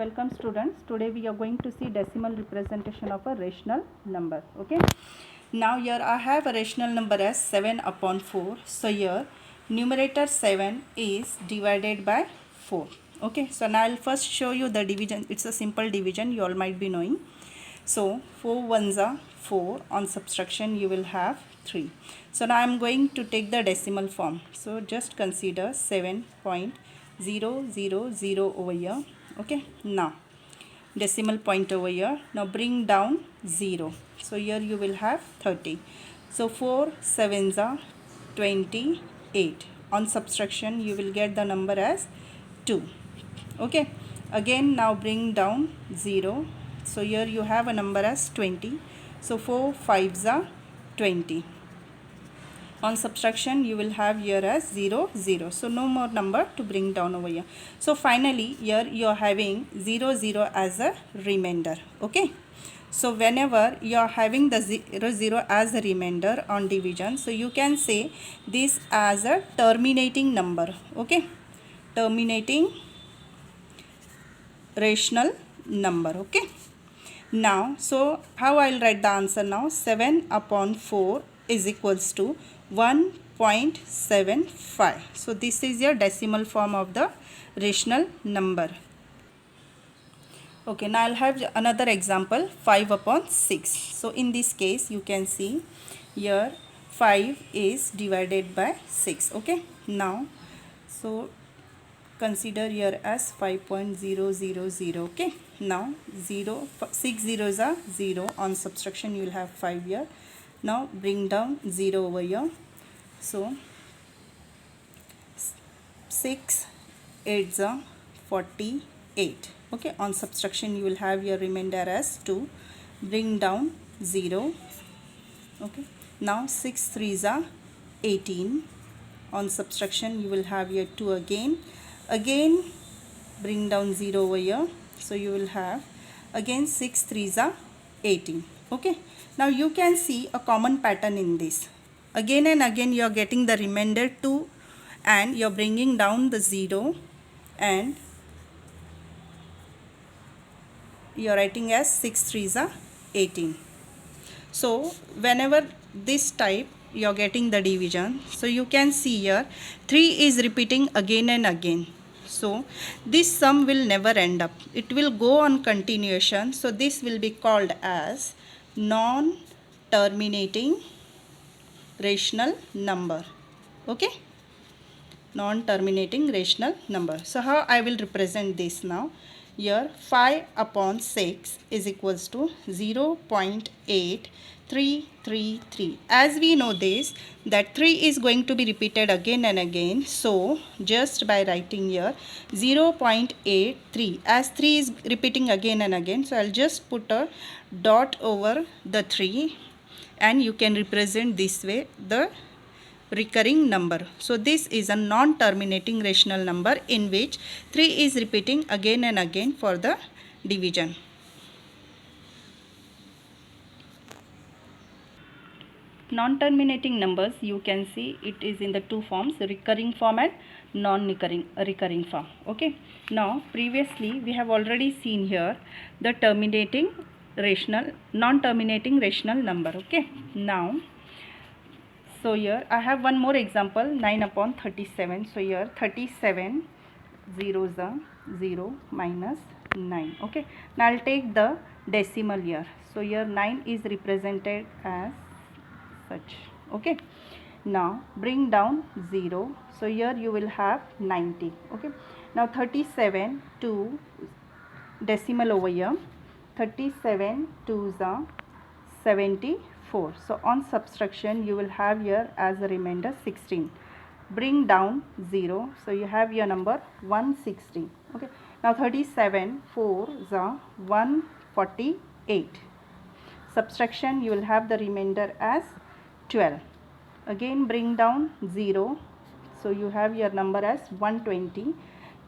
Welcome students. Today we are going to see decimal representation of a rational number. Okay. Now here I have a rational number as 7 upon 4. So here numerator 7 is divided by 4. Okay. So now I'll first show you the division. It's a simple division, you all might be knowing. So 4 ones are 4. On subtraction you will have 3. So now I am going to take the decimal form. So just consider 7.000 over here. Okay, now decimal point over here. Now bring down 0. So here you will have 30. So 4 sevens are 28. On subtraction you will get the number as 2. Okay, again now bring down 0. So here you have a number as 20. So 4 fives are 20. On subtraction you will have here as 0 0. So no more number to bring down over here. So finally here you are having 0 0 as a remainder. Okay, so whenever you are having the 0 0 as a remainder on division, so you can say this as a terminating number. Okay, terminating rational number. Okay, now so how I'll write the answer now? 7 upon 4 is equals to 1.75. So this is your decimal form of the rational number. Okay, now I'll have another example, 5 upon 6. So in this case you can see here 5 is divided by 6. Okay, now so consider here as 5.000. Okay, now 6 zeros are 0. On subtraction you will have 5 here. Now bring down 0 over here. So 6 8s are 48. Okay, on subtraction you will have your remainder as 2. Bring down 0. Okay, now 6 3s are 18. On subtraction you will have your 2 again. Again bring down 0 over here. So you will have again 6 3s are 18. Okay, now you can see a common pattern in this. Again and again you are getting the remainder 2 and you are bringing down the 0 and you are writing as 6 3s are 18. So whenever this type you are getting the division, so you can see here 3 is repeating again and again. So this sum will never end up, it will go on continuation. So this will be called as non-terminating rational number. Okay, non-terminating rational number. So how I will represent this now? Here 5 upon 6 is equals to 0.8333. As we know this, that 3 is going to be repeated again and again. So just by writing here 0.83, as 3 is repeating again and again, so I'll just put a dot over the 3 and you can represent this way the recurring number. So this is a non-terminating rational number in which 3 is repeating again and again for the division. Non-terminating numbers, you can see it is in the two forms, recurring form and non-recurring form. Okay, now previously we have already seen here the non-terminating rational number. Okay, now so here I have one more example, 9 upon 37. So here 37 zeros are 0 minus 9. Okay, now I'll take the decimal here. So here 9 is represented as such. Okay, now bring down 0. So here you will have 90. Okay, now 37 to decimal over here. 37 2s are 74. So on subtraction you will have here as a remainder 16. Bring down 0. So you have your number 160. Okay, now 37 4s are 148. Subtraction you will have the remainder as 12. Again bring down 0. So you have your number as 120.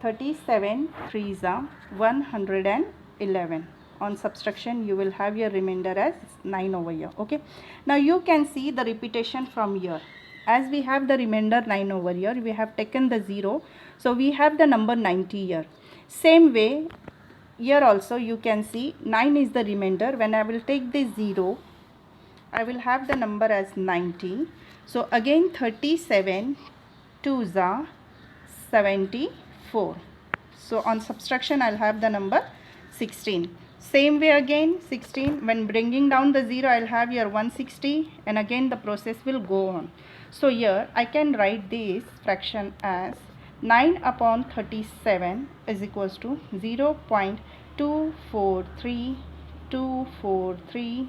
37 3s are 111. On subtraction you will have your remainder as 9 over here. Okay, now you can see the repetition from here. As we have the remainder 9 over here, we have taken the 0, so we have the number 90 here. Same way here also you can see 9 is the remainder. When I will take this 0, I will have the number as 90. So again 37 2s are 74. So on subtraction I'll have the number 16. Same way again 16, when bringing down the 0 I'll have here 160, and again the process will go on. So here I can write this fraction as 9 upon 37 is equals to 0.243243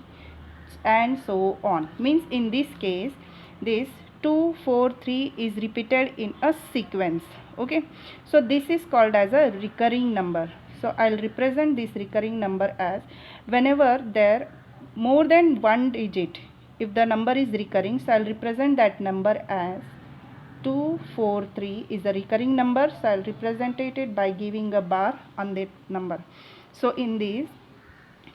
and so on. Means in this case this 243 is repeated in a sequence. Okay, so this is called as a recurring number. So I'll represent this recurring number as whenever there more than one digit, if the number is recurring, so I'll represent that number as 243 is a recurring number. So I'll represent it by giving a bar on that number. So in this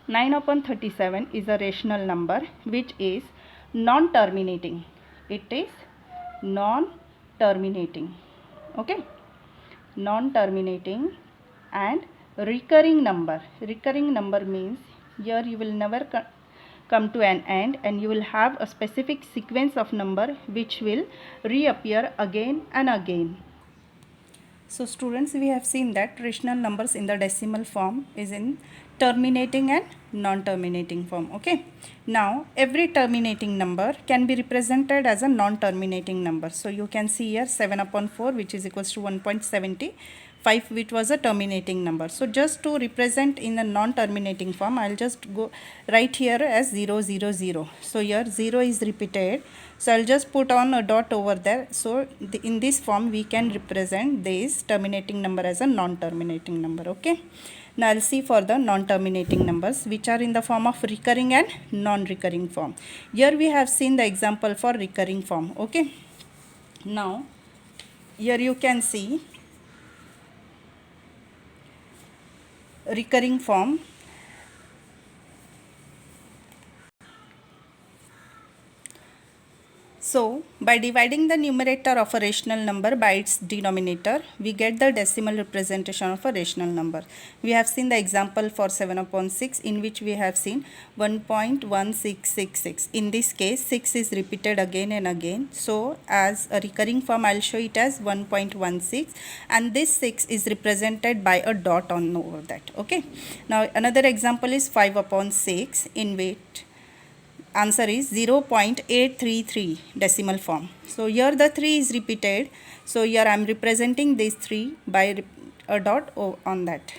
9 upon 37 is a rational number which is non-terminating. It is non-terminating. Okay, non-terminating and recurring number. Recurring number means here you will never come to an end, and you will have a specific sequence of number which will reappear again and again. So students, we have seen that rational numbers in the decimal form is in terminating and non-terminating form. Okay, now every terminating number can be represented as a non-terminating number. So you can see here 7 upon 4 which is equals to 1.75, which was a terminating number. So just to represent in a non-terminating form, I'll just go right here as 0 0 0. So here 0 is repeated, so I'll just put on a dot over there. So in this form we can represent this terminating number as a non-terminating number. Okay, now I'll see for the non-terminating numbers which are in the form of recurring and non-recurring form. Here we have seen the example for recurring form. Okay, now here you can see recurring form. So by dividing the numerator of a rational number by its denominator, we get the decimal representation of a rational number. We have seen the example for 7 upon 6 in which we have seen 1.1666. In this case 6 is repeated again and again. So as a recurring form I'll show it as 1.16, and this 6 is represented by a dot on over that. Okay, now another example is 5 upon 6 in which answer is 0.833 decimal form. So here the 3 is repeated, so here I am representing this 3 by a dot on that.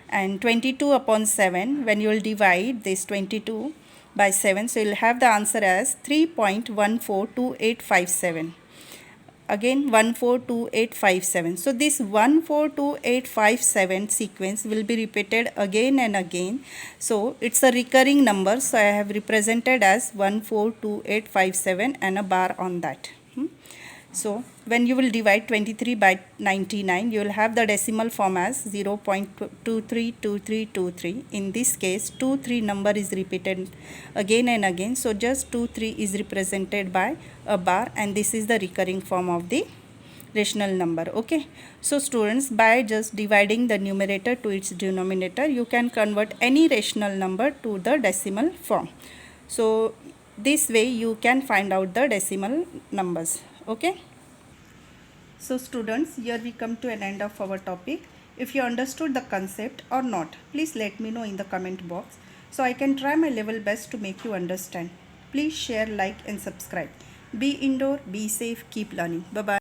And 22 upon 7, when you will divide this 22 by 7, so you will have the answer as 3.142857. Again 142857. So this 142857 sequence will be repeated again and again. So it's a recurring number, so I have represented as 142857 and a bar on that. So when you will divide 23 by 99, you will have the decimal form as 0.232323. In this case 23 number is repeated again and again, so just 23 is represented by a bar, and this is the recurring form of the rational number. Okay, so students, by just dividing the numerator to its denominator, you can convert any rational number to the decimal form. So this way you can find out the decimal numbers. Okay, so students, here we come to an end of our topic. If you understood the concept or not, please let me know in the comment box, so I can try my level best to make you understand. Please share, like and subscribe. Be indoor, be safe, keep learning. Bye bye.